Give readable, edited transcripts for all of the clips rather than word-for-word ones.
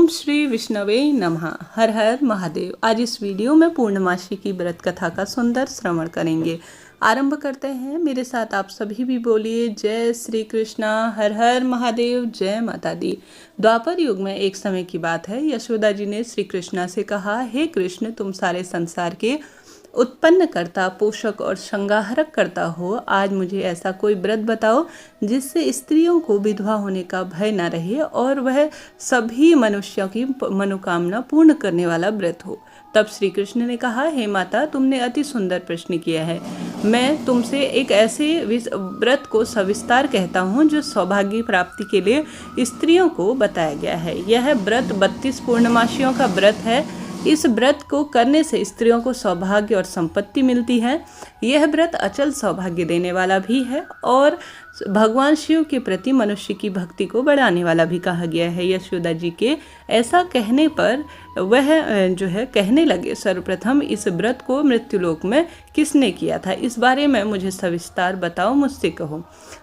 ओम श्री विष्णवे नमः। हर हर महादेव। आज इस वीडियो में पूर्णमासी की व्रत कथा का सुंदर श्रवण करेंगे। आरंभ करते हैं। मेरे साथ आप सभी भी बोलिए जय श्री कृष्णा, हर हर महादेव, जय माता दी। द्वापर युग में एक समय की बात है। यशोदा जी ने श्री कृष्णा से कहा, हे कृष्ण, तुम सारे संसार के उत्पन्न करता, पोषक और संहारक करता हो। आज मुझे ऐसा कोई व्रत बताओ जिससे स्त्रियों को विधवा होने का भय न रहे और वह सभी मनुष्यों की मनोकामना पूर्ण करने वाला व्रत हो। तब श्री कृष्ण ने कहा, हे माता, तुमने अति सुंदर प्रश्न किया है। मैं तुमसे एक ऐसे व्रत को सविस्तार कहता हूँ जो सौभाग्य प्राप्ति के लिए स्त्रियों को बताया गया है। यह व्रत 32 पूर्णमासियों का व्रत है। इस व्रत को करने से स्त्रियों को सौभाग्य और संपत्ति मिलती है। यह व्रत अचल सौभाग्य देने वाला भी है और भगवान शिव के प्रति मनुष्य की भक्ति को बढ़ाने वाला भी कहा गया है। यशोदा जी के ऐसा कहने पर वह कहने लगे, सर्वप्रथम इस व्रत को मृत्युलोक में किसने किया था, इस बारे में मुझे सविस्तार बताओ, मुझसे कहो।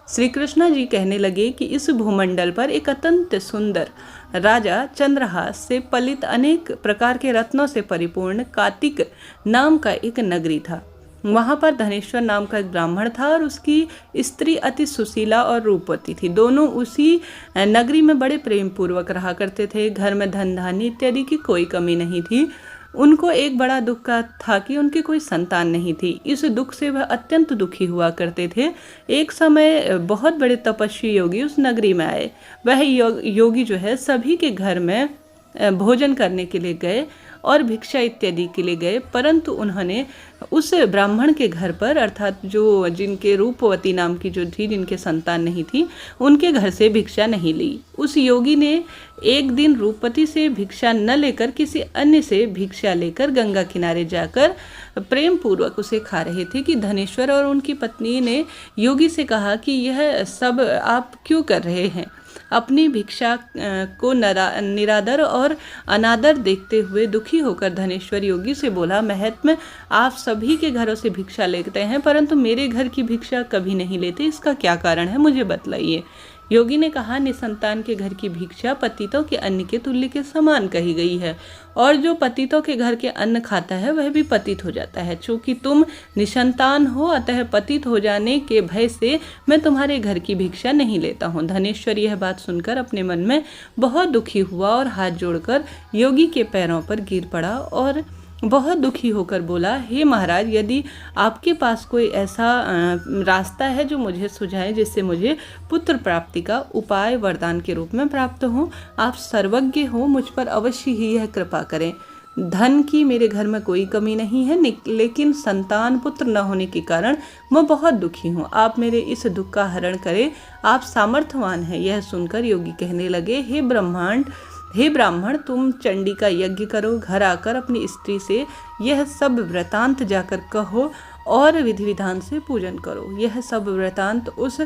श्री कृष्णा जी कहने लगे कि इस भूमंडल पर एक अत्यंत सुंदर राजा चंद्रहास से पलित अनेक प्रकार के रत्नों से परिपूर्ण कातिक नाम का एक नगरी था। वहाँ पर धनेश्वर नाम का एक ब्राह्मण था और उसकी स्त्री अति सुशीला और रूपवती थी। दोनों उसी नगरी में बड़े प्रेम पूर्वक रहा करते थे। घर में धन धान्य इत्यादि की कोई कमी नहीं थी। उनको एक बड़ा दुख का था कि उनकी कोई संतान नहीं थी। इस दुख से वह अत्यंत दुखी हुआ करते थे। एक समय बहुत बड़े तपस्वी योगी उस नगरी में आए। वह योगी सभी के घर में भोजन करने के लिए गए और भिक्षा इत्यादि के लिए गए, परंतु उन्होंने उस ब्राह्मण के घर पर, अर्थात जो जिनके रूपवती नाम की जो थी, जिनके संतान नहीं थी, उनके घर से भिक्षा नहीं ली। उस योगी ने एक दिन रूपवती से भिक्षा न लेकर किसी अन्य से भिक्षा लेकर गंगा किनारे जाकर प्रेम पूर्वक उसे खा रहे थे कि धनेश्वर और उनकी पत्नी ने योगी से कहा कि यह सब आप क्यों कर रहे हैं। अपनी भिक्षा को निरादर और अनादर देखते हुए दुखी होकर धनेश्वर योगी से बोला, महात्मा, आप सभी के घरों से भिक्षा लेते हैं परंतु मेरे घर की भिक्षा कभी नहीं लेते, इसका क्या कारण है, मुझे बतलाइए। योगी ने कहा, निसंतान के घर की भिक्षा पतितों के अन्न के तुल्य के समान कही गई है और जो पतितों के घर के अन्न खाता है वह भी पतित हो जाता है। चूंकि तुम निसंतान हो, अतः पतित हो जाने के भय से मैं तुम्हारे घर की भिक्षा नहीं लेता हूँ। धनेश्वर यह बात सुनकर अपने मन में बहुत दुखी हुआ और हाथ जोड़कर योगी के पैरों पर गिर पड़ा और बहुत दुखी होकर बोला, हे महाराज, यदि आपके पास कोई ऐसा रास्ता है जो मुझे सुझाए जिससे मुझे पुत्र प्राप्ति का उपाय वरदान के रूप में प्राप्त हो, आप सर्वज्ञ हो, मुझ पर अवश्य ही यह कृपा करें। धन की मेरे घर में कोई कमी नहीं है, लेकिन संतान पुत्र न होने के कारण मैं बहुत दुखी हूँ। आप मेरे इस दुख का हरण करें, आप सामर्थ्यवान हैं। यह सुनकर योगी कहने लगे, हे ब्राह्मण, तुम चंडी का यज्ञ करो, घर आकर अपनी स्त्री से यह सब वृतांत जाकर कहो और विधि विधान से पूजन करो। यह सब वृतांत उस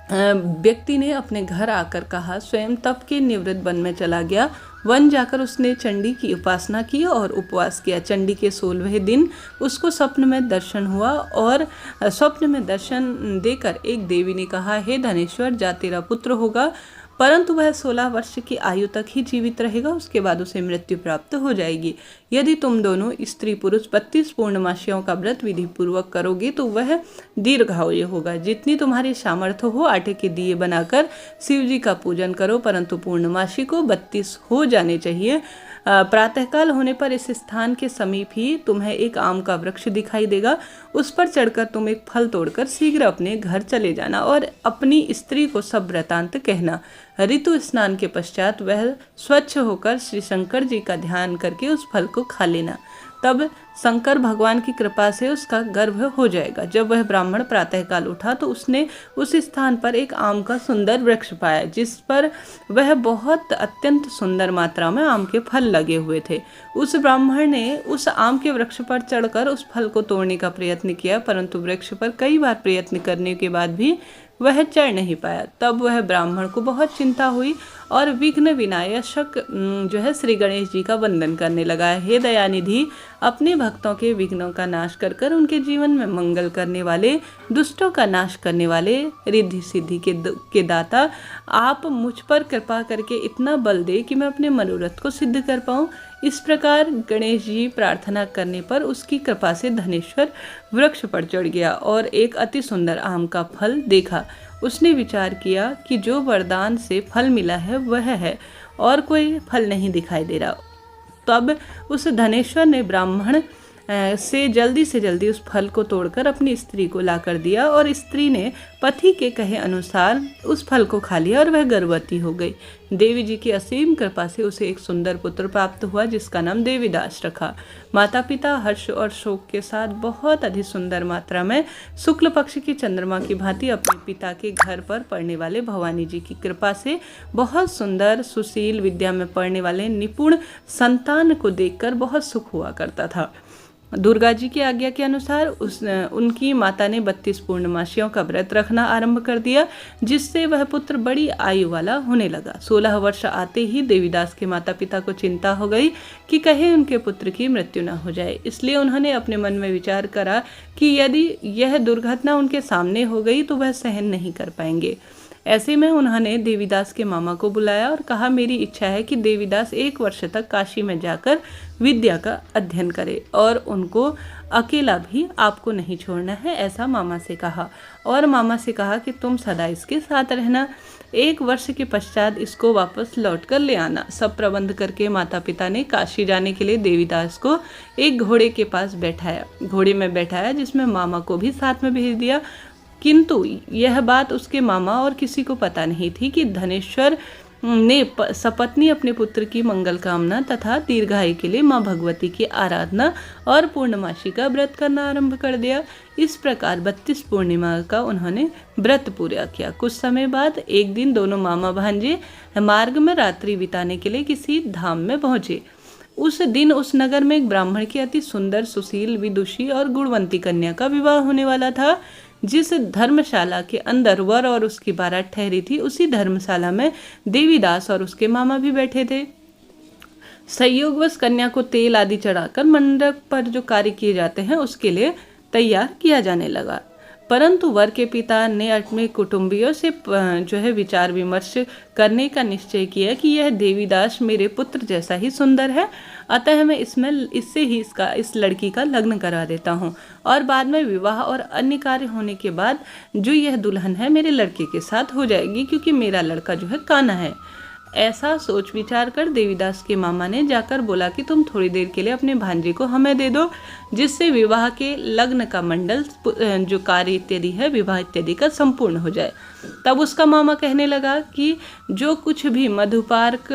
व्यक्ति ने अपने घर आकर कहा। स्वयं तप के निवृत्त वन में चला गया। वन जाकर उसने चंडी की उपासना की और उपवास किया। चंडी के 16वें दिन उसको स्वप्न में दर्शन हुआ और स्वप्न में दर्शन देकर एक देवी ने कहा, हे धनेश्वर, जा तेरा पुत्र होगा, परंतु वह 16 वर्ष की आयु तक ही जीवित रहेगा, उसके बाद उसे मृत्यु प्राप्त हो जाएगी। यदि तुम दोनों स्त्री पुरुष 32 पूर्णमासियों का व्रत विधि पूर्वक करोगे तो वह दीर्घायु होगा। जितनी तुम्हारी सामर्थ्य हो, आटे के दिए बनाकर शिव जी का पूजन करो, परंतु पूर्णमासी को 32 हो जाने चाहिए। प्रातःकाल होने पर इस स्थान के समीप ही तुम्हें एक आम का वृक्ष दिखाई देगा। उस पर चढ़कर तुम एक फल तोड़कर शीघ्र अपने घर चले जाना और अपनी स्त्री को सब वृतांत कहना। ऋतु स्नान के पश्चात वह स्वच्छ होकर श्री शंकर जी का ध्यान करके उस फल को खा लेना। तब शंकर भगवान की कृपा से उसका गर्भ हो जाएगा। जब वह ब्राह्मण प्रातःकाल उठा तो उसने उस स्थान पर एक आम का सुंदर वृक्ष पाया जिस पर वह बहुत अत्यंत सुंदर मात्रा में आम के फल लगे हुए थे। उस ब्राह्मण ने उस आम के वृक्ष पर चढ़कर उस फल को तोड़ने का प्रयत्न किया, परंतु वृक्ष पर कई बार प्रयत्न करने के बाद भी वह चढ़ नहीं पाया। तब वह ब्राह्मण को बहुत चिंता हुई और विघ्न विनायक जो है श्री गणेश जी का वंदन करने लगा। हे दयानिधि, अपने भक्तों के विघ्नों का नाश कर कर उनके जीवन में मंगल करने वाले, दुष्टों का नाश करने वाले, रिद्धि सिद्धि के दाता, आप मुझ पर कृपा करके इतना बल दे कि मैं अपने मनोरथ को सिद्ध कर पाऊँ। इस प्रकार गणेश जी प्रार्थना करने पर उसकी कृपा से धनेश्वर वृक्ष पर चढ़ गया और एक अति सुंदर आम का फल देखा। उसने विचार किया कि जो वरदान से फल मिला है वह है, और कोई फल नहीं दिखाई दे रहा। तब उस धनेश्वर ने ब्राह्मण से जल्दी उस फल को तोड़कर अपनी स्त्री को ला कर दिया, और स्त्री ने पति के कहे अनुसार उस फल को खा लिया और वह गर्भवती हो गई। देवी जी की असीम कृपा से उसे एक सुंदर पुत्र प्राप्त हुआ, जिसका नाम देवीदास रखा। माता पिता हर्ष और शोक के साथ बहुत अधिक सुंदर मात्रा में शुक्ल पक्ष की चंद्रमा की भांति अपने पिता के घर पर पढ़ने वाले भवानी जी की कृपा से बहुत सुंदर सुशील विद्या में पढ़ने वाले निपुण संतान को देखकर बहुत सुख हुआ करता था। दुर्गा जी की आज्ञा के अनुसार उनकी माता ने 32 पूर्णमासियों का व्रत रखना आरंभ कर दिया, जिससे वह पुत्र बड़ी आयु वाला होने लगा। 16 वर्ष आते ही देवीदास के माता पिता को चिंता हो गई कि कहीं उनके पुत्र की मृत्यु न हो जाए। इसलिए उन्होंने अपने मन में विचार करा कि यदि यह दुर्घटना उनके सामने हो गई तो वह सहन नहीं कर पाएंगे। ऐसे में उन्होंने देवीदास के मामा को बुलाया और कहा, मेरी इच्छा है कि देवीदास 1 वर्ष तक काशी में जाकर विद्या का अध्ययन करे और उनको अकेला भी आपको नहीं छोड़ना है, ऐसा मामा से कहा। और मामा से कहा कि तुम सदा इसके साथ रहना, 1 वर्ष के पश्चात इसको वापस लौट कर ले आना। सब प्रबंध करके माता पिता ने काशी जाने के लिए देवीदास को एक घोड़े के पास घोड़े में बैठाया, जिसमें मामा को भी साथ में भेज दिया। किंतु यह बात उसके मामा और किसी को पता नहीं थी कि धनेश्वर ने सपत्नी अपने पुत्र की मंगल कामना तथा दीर्घायु के लिए माँ भगवती की आराधना और पूर्णमासी का व्रत करना आरंभ कर दिया। इस प्रकार 32 पूर्णिमा का उन्होंने व्रत पूरा किया। कुछ समय बाद एक दिन दोनों मामा भांजे मार्ग में रात्रि बिताने के लिए किसी धाम में पहुंचे। उस दिन उस नगर में एक ब्राह्मण की अति सुंदर सुशील विदुषी और गुणवंती कन्या का विवाह होने वाला था। जिस धर्मशाला के अंदर वर और उसकी बारात ठहरी थी, उसी धर्मशाला में देवीदास और उसके मामा भी बैठे थे। संयोगवश कन्या को तेल आदि चढ़ाकर मंडप पर जो कार्य किए जाते हैं उसके लिए तैयार किया जाने लगा। परंतु वर के पिता ने अपने कुटुंबियों से जो है विचार विमर्श करने का निश्चय किया कि यह देवीदास मेरे पुत्र जैसा ही सुंदर है, अतः मैं इससे ही इस लड़की का लग्न करा देता हूँ, और बाद में विवाह और अन्य कार्य होने के बाद जो यह दुल्हन है मेरे लड़के के साथ हो जाएगी, क्योंकि मेरा लड़का जो है काना है। ऐसा सोच विचार कर देवीदास के मामा ने जाकर बोला कि तुम थोड़ी देर के लिए अपने भांजे को हमें दे दो, जिससे विवाह के लग्न का मंडल जो कार्य इत्यादि है विवाह इत्यादि का संपूर्ण हो जाए। तब उसका मामा कहने लगा कि जो कुछ भी मधुपार्क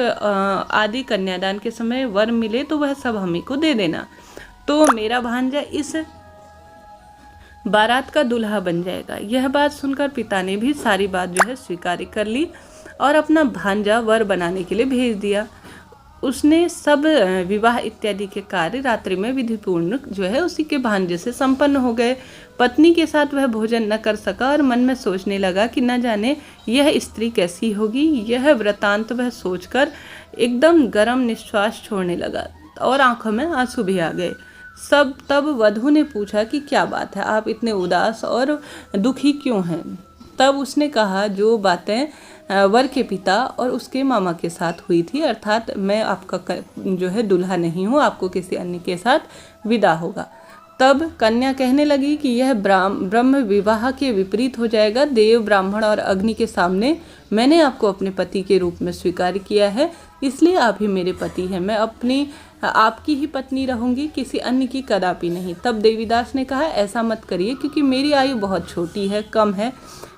आदि कन्यादान के समय वर मिले तो वह सब हमें को दे देना, तो मेरा भांजा इस बारात का दूल्हा बन जाएगा। यह बात सुनकर पिता ने भी सारी बात जो है स्वीकार कर ली और अपना भांजा वर बनाने के लिए भेज दिया। उसने सब विवाह इत्यादि के कार्य रात्रि में विधिपूर्ण जो है उसी के भांजे से संपन्न हो गए। पत्नी के साथ वह भोजन न कर सका और मन में सोचने लगा कि न जाने यह स्त्री कैसी होगी। यह वृतांत वह सोचकर एकदम गर्म निश्वास छोड़ने लगा और आंखों में आंसू भी आ गए। तब वधू ने पूछा कि क्या बात है, आप इतने उदास और दुखी क्यों हैं? तब उसने कहा, जो बातें वर के पिता और उसके मामा के साथ हुई थी, अर्थात मैं आपका जो है दूल्हा नहीं हूँ, आपको किसी अन्य के साथ विदा होगा। तब कन्या कहने लगी कि यह ब्रह्म विवाह के विपरीत हो जाएगा। देव, ब्राह्मण और अग्नि के सामने मैंने आपको अपने पति के रूप में स्वीकार किया है, इसलिए आप ही मेरे पति हैं। मैं आपकी ही पत्नी रहूंगी, किसी अन्य की कदापि नहीं। तब देवीदास ने कहा, ऐसा मत करिए, क्योंकि मेरी आयु बहुत छोटी है, कम है।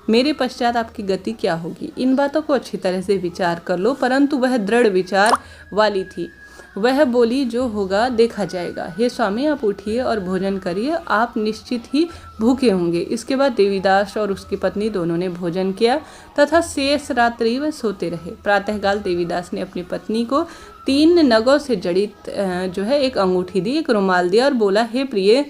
मेरे पश्चात आपकी गति क्या होगी, इन बातों को अच्छी तरह से विचार कर लो। परंतु वह दृढ़ विचार वाली थी। वह बोली, जो होगा देखा जाएगा। हे स्वामी, आप उठिए और भोजन करिए, आप निश्चित ही भूखे होंगे। इसके बाद देवीदास और उसकी पत्नी दोनों ने भोजन किया तथा शेष रात्रि वह सोते रहे। प्रातःकाल देवीदास ने अपनी पत्नी को 3 नगों से जड़ित जो है एक अंगूठी दी, एक रुमाल दिया और बोला, हे प्रिय,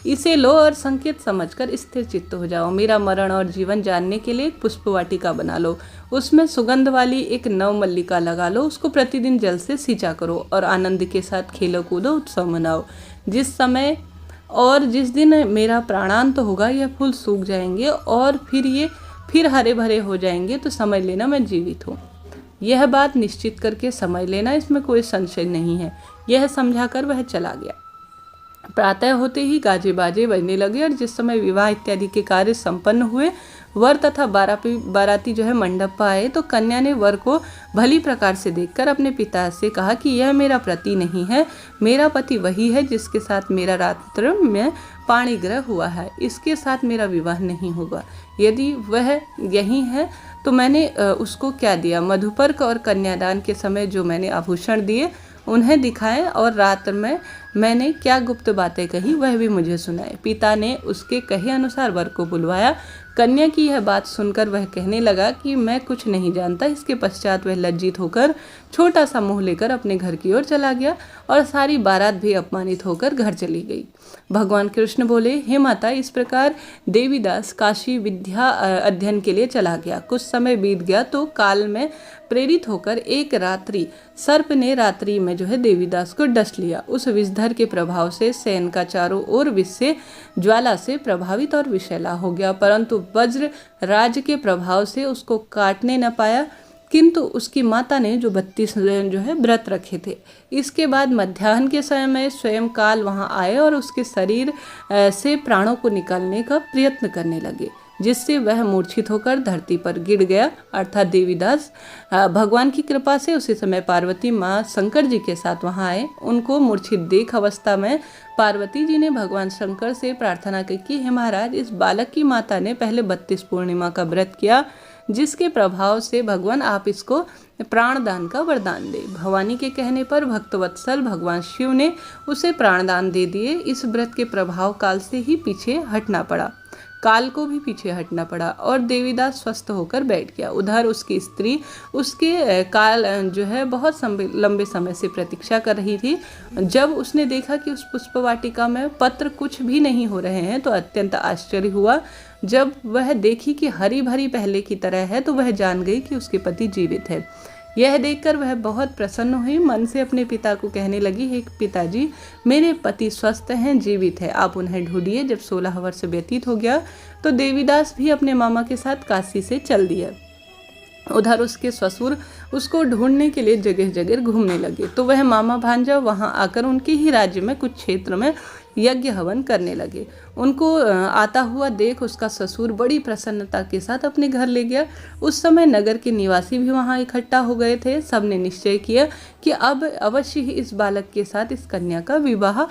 इसे लो और संकेत समझकर स्थिर चित्त हो जाओ। मेरा मरण और जीवन जानने के लिए एक पुष्प वाटिका बना लो, उसमें सुगंध वाली एक नव मल्लिका लगा लो, उसको प्रतिदिन जल से सींचा करो और आनंद के साथ खेलो कूदो, उत्सव मनाओ। जिस समय और जिस दिन मेरा प्राणांत होगा यह फूल सूख जाएंगे और फिर हरे भरे हो जाएंगे, तो समझ लेना मैं जीवित हूँ। यह बात निश्चित करके समझ लेना, इसमें कोई संशय नहीं है। यह समझाकर वह चला गया। प्रातः होते ही गाजे बाजे बजने लगे और जिस समय विवाह इत्यादि के कार्य संपन्न हुए, वर तथा बाराती जो है मंडप पर आए, तो कन्या ने वर को भली प्रकार से देखकर अपने पिता से कहा कि यह मेरा पति नहीं है, मेरा पति वही है जिसके साथ मेरा रात्र में पाणिग्रह हुआ है, इसके साथ मेरा विवाह नहीं होगा। यदि वह यही है तो मैंने उसको क्या दिया? मधुपर्क और कन्यादान के समय जो मैंने आभूषण दिए उन्हें दिखाए, और रात में मैंने क्या गुप्त बातें कही वह भी मुझे सुनाए। पिता ने उसके कहे अनुसार वर को बुलवाया। कन्या की यह बात सुनकर वह कहने लगा कि मैं कुछ नहीं जानता। इसके पश्चात वह लज्जित होकर छोटा सा मुंह लेकर अपने घर की ओर चला गया और सारी बारात भी अपमानित होकर घर चली गई। भगवान कृष्ण बोले, हे माता, इस प्रकार देवीदास काशी विद्या अध्ययन के लिए चला गया। कुछ समय बीत गया तो काल में प्रेरित होकर एक रात्रि सर्प ने रात्रि में जो है देवीदास को डस लिया। उस विषधर के प्रभाव से शयन का चारों ओर विष से ज्वाला से प्रभावित और विषैला हो गया, परंतु वज्र राज के प्रभाव से उसको काटने न पाया। किंतु उसकी माता ने जो 32 जो है व्रत रखे थे। इसके बाद मध्याह्न के समय में स्वयं काल वहां आए और उसके शरीर से प्राणों को निकालने का प्रयत्न करने लगे, जिससे वह मूर्छित होकर धरती पर गिर गया, अर्थात देवीदास। भगवान की कृपा से उसी समय पार्वती माँ शंकर जी के साथ वहां आए। उनको मूर्छित देख अवस्था में पार्वती जी ने भगवान शंकर से प्रार्थना की कि हे महाराज, इस बालक की माता ने पहले 32 पूर्णिमा का व्रत किया, जिसके प्रभाव से भगवान आप इसको प्राणदान का वरदान दे। भवानी के कहने पर भक्तवत्सल भगवान शिव ने उसे प्राणदान दे दिए। इस व्रत के प्रभाव काल से ही पीछे हटना पड़ा, काल को भी पीछे हटना पड़ा और देवीदास स्वस्थ होकर बैठ गया। उधर उसकी स्त्री उसके काल जो है बहुत लंबे समय से प्रतीक्षा कर रही थी। जब उसने देखा कि उस पुष्प वाटिका में पत्र कुछ भी नहीं हो रहे हैं तो अत्यंत आश्चर्य हुआ। जब वह देखी कि हरी भरी पहले की तरह है तो वह जान गई कि उसके पति जीवित है। यह देखकर वह बहुत प्रसन्न हुई। मन से अपने पिता को कहने लगी, हे पिताजी, मेरे पति स्वस्थ हैं, जीवित है, आप उन्हें ढूंढिए। जब 16 वर्ष व्यतीत हो गया तो देवीदास भी अपने मामा के साथ काशी से चल दिया। उधर उसके ससुर उसको ढूंढने के लिए जगह जगह घूमने लगे, तो वह मामा भांजा वहां आकर उनके ही राज्य में कुछ क्षेत्र में यज्ञ हवन करने लगे। उनको आता हुआ देख उसका ससुर बड़ी प्रसन्नता के साथ अपने घर ले गया। उस समय नगर के निवासी भी वहां इकट्ठा हो गए थे। सबने निश्चय किया कि अब अवश्य ही इस बालक के साथ इस कन्या का विवाह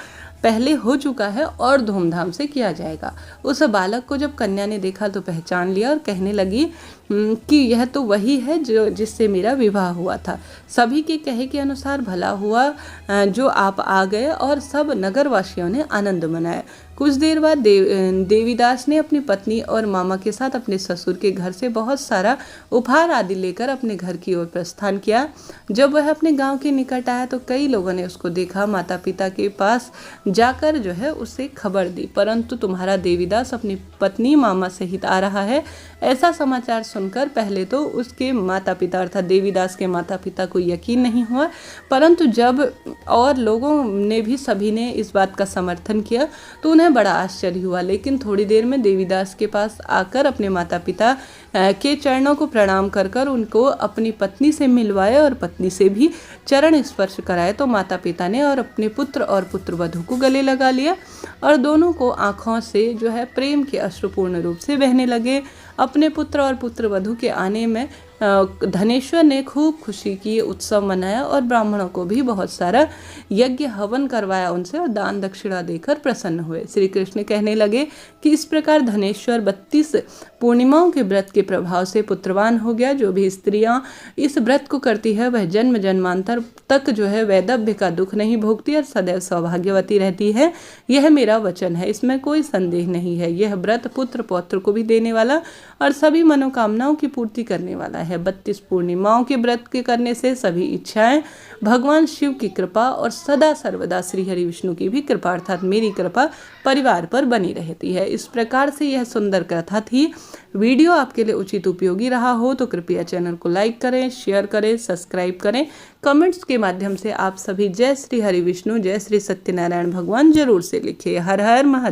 पहले हो चुका है और धूमधाम से किया जाएगा। उस बालक को जब कन्या ने देखा तो पहचान लिया और कहने लगी कि यह तो वही है जो जिससे मेरा विवाह हुआ था। सभी के कहे के अनुसार भला हुआ जो आप आ गए और सब नगरवासियों ने आनंद मनाया। कुछ देर बाद देवीदास ने अपनी पत्नी और मामा के साथ अपने ससुर के घर से बहुत सारा उपहार आदि लेकर अपने घर की ओर प्रस्थान किया। जब वह अपने गांव के निकट आया तो कई लोगों ने उसको देखा। माता पिता के पास जाकर जो है उससे खबर दी, परंतु तुम्हारा देवीदास अपनी पत्नी मामा सहित आ रहा है, ऐसा समाचार सुनकर पहले तो उसके माता पिता अर्थात देवीदास के माता पिता को यकीन नहीं हुआ, परंतु जब और लोगों ने भी सभी ने इस बात का समर्थन किया तो उन्हें बड़ा आश्चर्य हुआ। लेकिन थोड़ी देर में देवीदास के पास आकर अपने माता पिता के चरणों को प्रणाम कर उनको अपनी पत्नी से मिलवाए और पत्नी से भी चरण स्पर्श कराए तो माता पिता ने और अपने पुत्र और पुत्र वधू को गले लगा लिया और दोनों को आँखों से जो है प्रेम के अश्रु पूर्ण रूप से बहने लगे। अपने पुत्र और पुत्र वधू के आने में धनेश्वर ने खूब खुशी की, उत्सव मनाया और ब्राह्मणों को भी बहुत सारा यज्ञ हवन करवाया उनसे और दान दक्षिणा देकर प्रसन्न हुए। श्री कृष्ण कहने लगे कि इस प्रकार धनेश्वर 32 पूर्णिमाओं के व्रत के प्रभाव से पुत्रवान हो गया। जो भी स्त्रियां इस व्रत को करती है वह जन्म जन्मांतर तक जो है वैधव्य का दुख नहीं भोगती और सदैव सौभाग्यवती रहती है। यह मेरा वचन है, इसमें कोई संदेह नहीं है। यह व्रत पुत्र पौत्र को भी देने वाला और सभी मनोकामनाओं की पूर्ति करने वाला है। 32 पूर्णिमाओं के व्रत के करने से सभी इच्छाएं भगवान शिव की कृपा और सदा सर्वदा श्री हरि विष्णु की भी कृपा अर्थात मेरी कृपा परिवार पर बनी रहती है। इस प्रकार से यह सुंदर कथा थी। वीडियो आपके लिए उचित उपयोगी रहा हो तो कृपया चैनल को लाइक करें, शेयर करें, सब्सक्राइब करें। कमेंट्स के माध्यम से आप सभी जय श्री हरि विष्णु, जय श्री सत्यनारायण भगवान जरूर से लिखिए। हर हर महादेव।